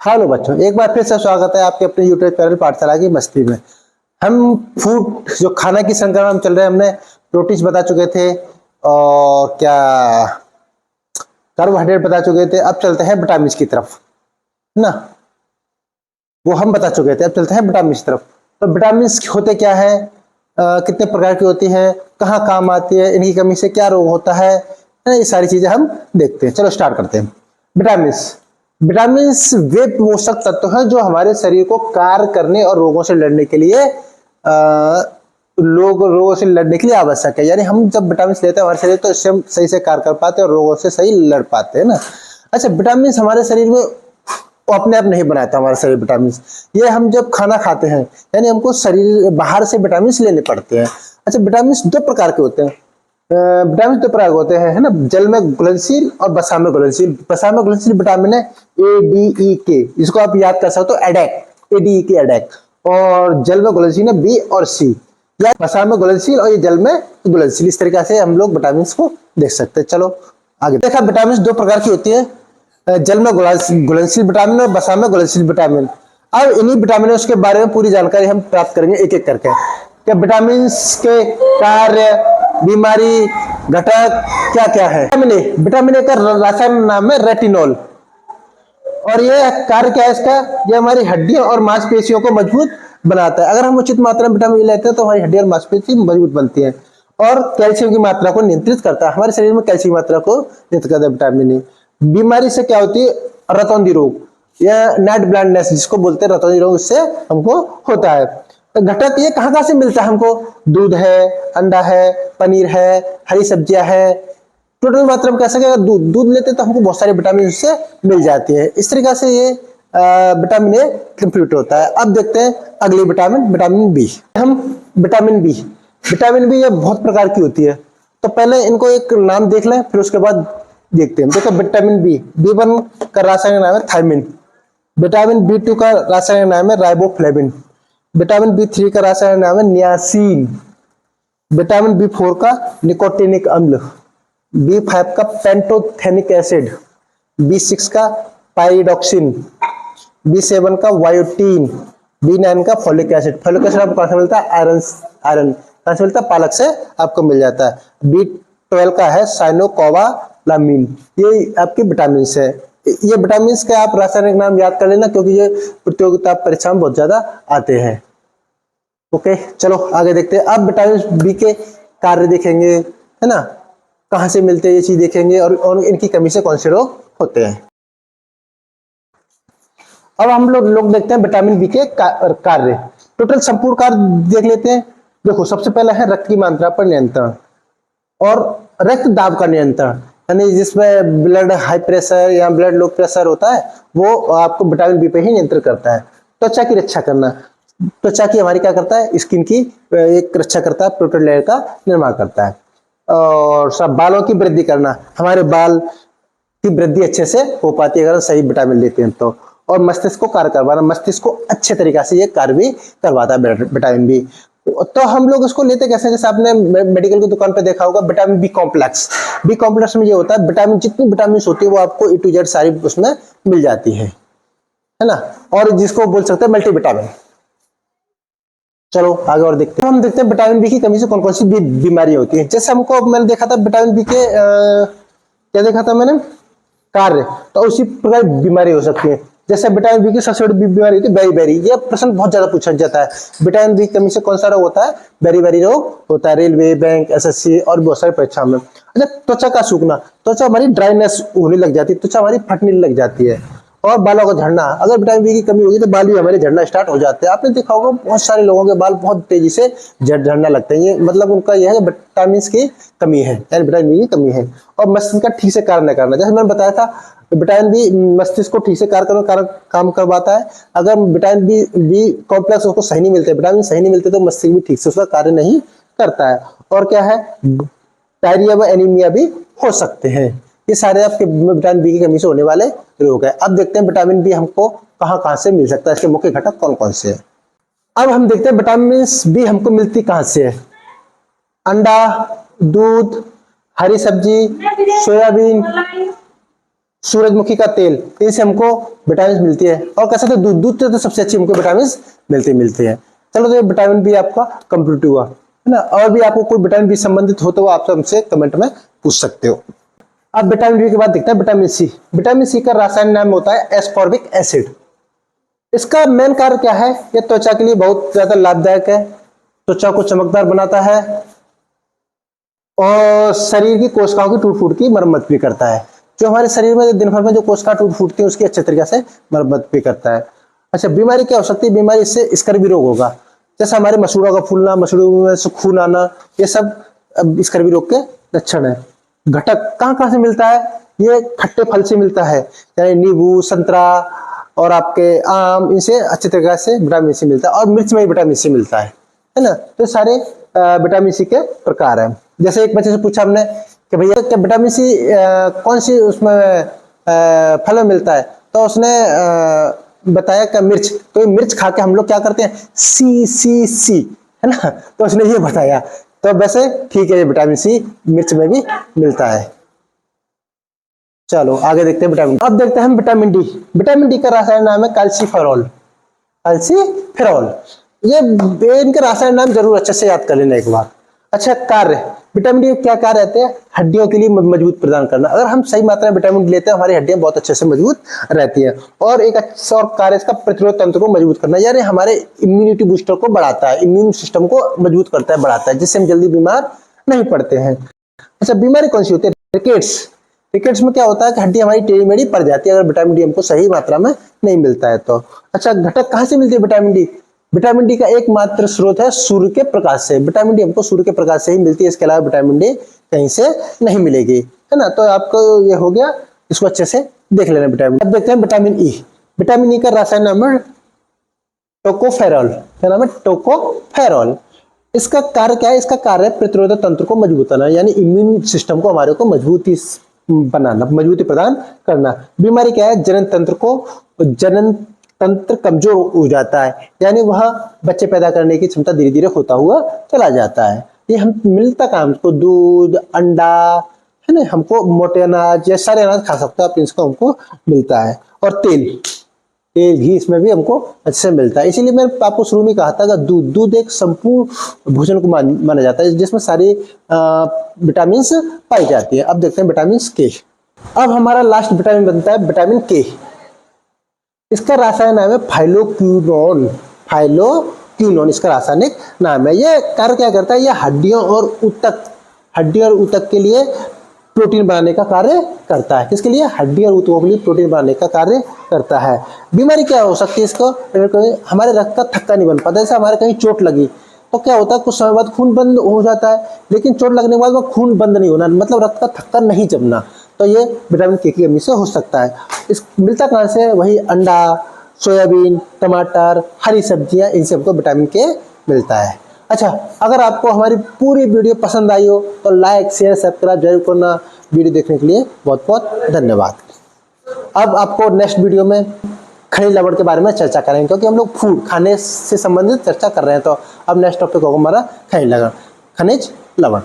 Hello बच्चों, एक बार फिर से स्वागत है आपके अपने यूट्यूब चैनल पाठशाला की मस्ती में। हम फूड जो खाना की श्रृंखला में हम चल रहे हैं, हमने प्रोटीन्स बता चुके थे और क्या कार्बोहाइड्रेट बता चुके थे। अब चलते हैं विटामिन की तरफ, है ना। वो हम बता चुके थे, अब चलते हैं विटामिन की तरफ। तो विटामिन होते क्या है, कितने प्रकार की होती है, कहाँ काम आती है, इनकी कमी से क्या रोग होता है, ये सारी चीजें हम देखते हैं। चलो स्टार्ट करते हैं। विटामिन विटामिन वे पोषक तत्व हैं जो हमारे शरीर को कार्य करने और रोगों से लड़ने के लिए रोगों से लड़ने के लिए आवश्यक है। यानी हम जब विटामिन लेते हैं हमारे शरीर, तो इससे हम सही से कार्य कर पाते हैं और रोगों से सही लड़ पाते हैं ना। अच्छा, विटामिन हमारे शरीर में अपने आप नहीं बनाता हमारा शरीर विटामिन, ये हम जब खाना खाते हैं यानी हमको शरीर बाहर से विटामिन लेने पड़ते हैं। अच्छा, विटामिन दो प्रकार के होते हैं। विटामिन दो प्रकार होते हैं, है ना। जल में घुलनशील और वसा में घुलनशील। वसा में घुलनशील विटामिन है ADEK, इसको आप याद कर सकते हो, एडेक, ADEK एडेक। और जल में घुलनशील है B और C, या वसा में घुलनशील और ये जल में घुलनशील। इस तरीके से हम लोग विटामिन को देख सकते हैं। चलो आगे देखा, विटामिन दो प्रकार की होती है, जल में घुलनशील विटामिन और वसा में घुलनशील विटामिन। अब इन्हीं विटामिनों के बारे में पूरी जानकारी हम प्राप्त करेंगे एक एक करके। क्या विटामिन के कार्य, बीमारी, घटक क्या क्या है। विटामिन ए का रासायनिक नाम है रेटिनॉल, और ये कार्य क्या है इसका, ये हमारी हड्डियों और मांसपेशियों को मजबूत बनाता है। अगर हम उचित मात्रा में विटामिन ए लेते हैं तो हमारी हड्डी और मांसपेशी मजबूत बनती है। और कैल्शियम की मात्रा को नियंत्रित करता है, हमारे शरीर में कैल्शियम की मात्रा को नियंत्रित करता है विटामिन ए। बीमारी से क्या होती है, रतौंधी रोग या नाइट ब्लाइंडनेस जिसको बोलते हैं, रतौंधी रोग इससे हमको होता है। घटक ये कहाँ से मिलता है हमको, दूध है, अंडा है, पनीर है, हरी सब्जियां है। टोटल मात्रा में कह सके, अगर दूध लेते तो हमको बहुत सारे विटामिन उससे मिल जाती है। इस तरीके से ये विटामिन ए कंप्लीट होता है। अब देखते हैं अगली विटामिन, विटामिन बी। हम विटामिन बी ये बहुत प्रकार की होती है, तो पहले इनको एक नाम देख लें, फिर उसके बाद देखते हैं। देखो विटामिन B1 का रासायनिक नाम है थायमिन। विटामिन B2 का रासायनिक नाम है राइबोफ्लेविन। विटामिन B3 का रासायनिक नाम है नियासिन। विटामिन B4 का निकोटिनिक अम्ल। B5 का पेंटोथेनिक एसिड। B6 का पाइरिडॉक्सिन। B7 का वायोटीन। B9 का फोलिक एसिड। फोलिक एसिड आपको कहां से मिलता है, आयरन कहां से मिलता है, पालक से आपको मिल जाता है। B12 का है साइनोकोबालामिन। ये आपके विटामिन है। ये विटामिन के आप रासायनिक नाम याद कर लेना, क्योंकि ये प्रतियोगिता परीक्षा में बहुत ज्यादा आते हैं। ओके, चलो आगे देखते हैं। अब विटामिन बी के कार्य देखेंगे, है ना, कहां से मिलते हैं ये चीज देखेंगे, और इनकी कमी से कौन से रोग होते हैं। अब हम लोग देखते हैं विटामिन बी के कार्य। टोटल संपूर्ण कार्य देख लेते हैं। देखो, सबसे पहला है रक्त की मात्रा पर नियंत्रण और रक्त दाब का नियंत्रण, यानी जिसमें ब्लड हाई प्रेशर या ब्लड लो प्रेशर होता है, वो आपको विटामिन बी पे ही नियंत्रण करता है। त्वचा की रक्षा करना, त्वचा की हमारी क्या करता है, स्किन की एक रक्षा करता है, प्रोटीन लेयर का निर्माण करता है। और सब बालों की वृद्धि करना, हमारे बाल की वृद्धि अच्छे से हो पाती है अगर सही विटामिन लेते हैं तो। और मस्तिष्क को कार्य करवाना, मस्तिष्क को अच्छे तरीके से ये कार्य भी करवाता है विटामिन बी। तो हम लोग इसको लेते कैसे, जैसे आपने मेडिकल की दुकान पे देखा होगा vitamin B complex. B complex में ये होता है, विटामिन जितनी विटामिन होती है वो आपको A to Z सारी उसमें मिल जाती है ना। और जिसको बोल सकते हैं मल्टी विटामिन। चलो आगे और देखते हैं। हम देखते हैं विटामिन बी की कमी से कौन कौन सी बीमारी होती है। जैसे हमको मैंने देखा था विटामिन बी के क्या देखा था मैंने, कार्य, तो उसी प्रकार बीमारी हो सकती है। जैसे विटामिन बी की सबसे बड़ी बीमारी होती है बेरी। यह प्रश्न बहुत ज्यादा पूछा जाता है, विटामिन बी की कमी से कौन सा रोग होता है, बेरी रोग होता है। रेलवे, बैंक, SSC और बहुत सारे परीक्षा में। अच्छा, त्वचा का सूखना, त्वचा हमारी ड्राइनेस होने लग जाती है, त्वचा हमारी फटने लग जाती है। और बालों का झड़ना, अगर विटामिन बी की कमी होगी तो बाल भी हमारे झड़ना स्टार्ट हो जाते हैं। आपने देखा होगा बहुत सारे लोगों के बाल बहुत तेजी से झड़ना लगते हैं, ये मतलब उनका यह है विटामिन की कमी है, यानी विटामिन बी की कमी है। और मस्तिष्क का ठीक से कार्य न करना, जैसे मैंने बताया था विटामिन बी मस्तिष्क को ठीक से काम करवाता है। अगर विटामिन बी कॉम्प्लेक्स उसको सही नहीं मिलते, विटामिन सही नहीं मिलते, तो मस्तिष्क भी ठीक से उसका कार्य नहीं करता है। और क्या है, डायरिया व एनीमिया भी हो सकते हैं। ये सारे आपके विटामिन बी की कमी से होने वाले रोग है। अब देखते हैं विटामिन बी हमको कहां से मिल सकता है, इसके मुख्य घटक कौन कौन से हैं। अब हम देखते हैं विटामिन बी हमको मिलती कहां से है। अंडा, दूध, हरी सब्जी, सोयाबीन, सूरजमुखी का तेल, इनसे हमको विटामिन मिलती है। और कह सकते दूध, दूध से तो सबसे अच्छी हमको विटामिन मिलती है। चलो, तो ये विटामिन बी आपका कंप्लीट हुआ है ना। और भी आपको कोई विटामिन बी संबंधित हो तो वो आप हमसे कमेंट में पूछ सकते हो। अब विटामिन बी के बाद देखते हैं विटामिन सी। विटामिन सी का रासायनिक नाम होता है एस्कॉर्बिक एसिड। इसका मेन कार्य क्या है? ये त्वचा के लिए बहुत ज्यादा लाभदायक है, त्वचा को चमकदार बनाता है और शरीर की कोशिकाओं की टूट फूट की मरम्मत भी करता है। जो हमारे शरीर में दिन भर में जो कोशिका टूट फूटती है उसकी अच्छे तरीके से मरम्मत भी करता है। अच्छा, बीमारी क्या हो सकती है? बीमारी इससे स्कर्वी रोग होगा, जैसे हमारे मसूड़ों का फूलना, मसूड़ों में से खून आना, ये सब स्कर्वी रोग के लक्षण है। घटक कहाँ कहाँ से मिलता है? ये खट्टे फल से मिलता है, यानी नींबू, संतरा और आपके आम, इनसे अच्छे तरीके से विटामिन सी मिलता है। और मिर्च में भी विटामिन सी मिलता है ना। तो सारे विटामिन सी के प्रकार हैं। जैसे एक बच्चे से पूछा हमने कि भैया क्या विटामिन सी कौन सी उसमें फल में मिलता है, तो उसने बताया कि मिर्च। तो ये मिर्च खा के हम लोग क्या करते हैं? सी सी सी, है ना। तो उसने ये बताया। तो वैसे ठीक है, ये विटामिन सी मिर्च में भी मिलता है। चलो आगे देखते हैं विटामिन। अब देखते हैं हम विटामिन डी। विटामिन डी का रासायनिक नाम है कैल्सीफेरॉल। कैल्सीफेरॉल, ये इनके रासायनिक नाम जरूर अच्छे से याद कर लेना एक बार। अच्छा, कार्य विटामिन डी के क्या कार्य रहते हैं? हड्डियों के लिए मजबूत प्रदान करना। अगर हम सही मात्रा में विटामिन डी लेते हैं, हमारी हड्डियां बहुत अच्छे से मजबूत रहती है। और एक अच्छा और कार्य इसका प्रतिरोध तंत्र को मजबूत करना, यानी हमारे इम्यूनिटी बूस्टर को बढ़ाता है, इम्यून सिस्टम को मजबूत करता है, बढ़ाता है, जिससे हम जल्दी बीमार नहीं पड़ते हैं। अच्छा, बीमारी कौन सी होती है? रिकेट्स। रिकेट्स में क्या होता है कि हड्डी हमारी टेढ़ी मेढ़ी पड़ जाती है अगर विटामिन डी हमको सही मात्रा में नहीं मिलता है तो। अच्छा, घटक कहाँ से मिलती है विटामिन डी? विटामिन डी का एकमात्र स्रोत है सूर्य के प्रकाश से। विटामिन डी हमको सूर्य के प्रकाश से ही मिलती है, इसके अलावा विटामिन डी कहीं से नहीं मिलेगी, है ना। तो आपको ये हो गया, इसको अच्छे से देख लेना विटामिन। अब देखते हैं विटामिन ई। विटामिन ई का रासायनिक नाम है टोकोफेरॉल। क्या नाम है? टोकोफेरॉल। इसका कार्य क्या है? इसका कार्य है प्रतिरोधक तंत्र को मजबूत करना, यानी इम्यून सिस्टम को हमारे को मजबूती बनाना, मजबूती प्रदान करना। बीमारी क्या है? जनन तंत्र कमजोर हो जाता है, यानी वह बच्चे पैदा करने की क्षमता धीरे धीरे होता हुआ चला जाता है। ये हम मिलता कहाँ हमको? दूध, अंडा, है ना। हमको मोटे अनाज, ये सारे अनाज खा सकते हैं आप, इसको हमको मिलता है। और तेल, घी, इसमें भी हमको अच्छे से मिलता है। इसीलिए मैंने आपको शुरू में कहा था कि दूध एक संपूर्ण भोजन को माना जाता है, जिसमें सारी विटामिन पाई जाती है। अब देखते हैं विटामिन के। अब हमारा लास्ट विटामिन बनता है विटामिन के। इसका रासायनिक नाम है फाइलोक्विनोन। फाइलोक्विनोन इसका रासायनिक नाम है। यह कार्य क्या करता है? यह हड्डियों और ऊतक के लिए प्रोटीन बनाने का कार्य करता है। किसके लिए? हड्डी और ऊतकों के लिए प्रोटीन बनाने का कार्य करता है। बीमारी क्या हो सकती है इसको? हमारे रक्त का थक्का नहीं बन पाता। जैसे हमारे कहीं चोट लगी तो क्या होता है? कुछ समय बाद खून बंद हो जाता है, लेकिन चोट लगने के बाद वो खून बंद नहीं होना, मतलब रक्त का थक्का नहीं जमना। तो ये विटामिन के की कमी से हो सकता है। इस मिलता कहाँ से? वही अंडा, सोयाबीन, टमाटर, हरी सब्जियां, इनसे हमको विटामिन के मिलता है। अच्छा, अगर आपको हमारी पूरी वीडियो पसंद आई हो तो लाइक, शेयर, सब्सक्राइब जरूर करना। वीडियो देखने के लिए बहुत बहुत धन्यवाद। अब आपको नेक्स्ट वीडियो में खनिज लवण के बारे में चर्चा करेंगे, क्योंकि हम लोग फूड खाने से संबंधित चर्चा कर रहे हैं। तो अब नेक्स्ट टॉपिक होगा हमारा खनिज लवण।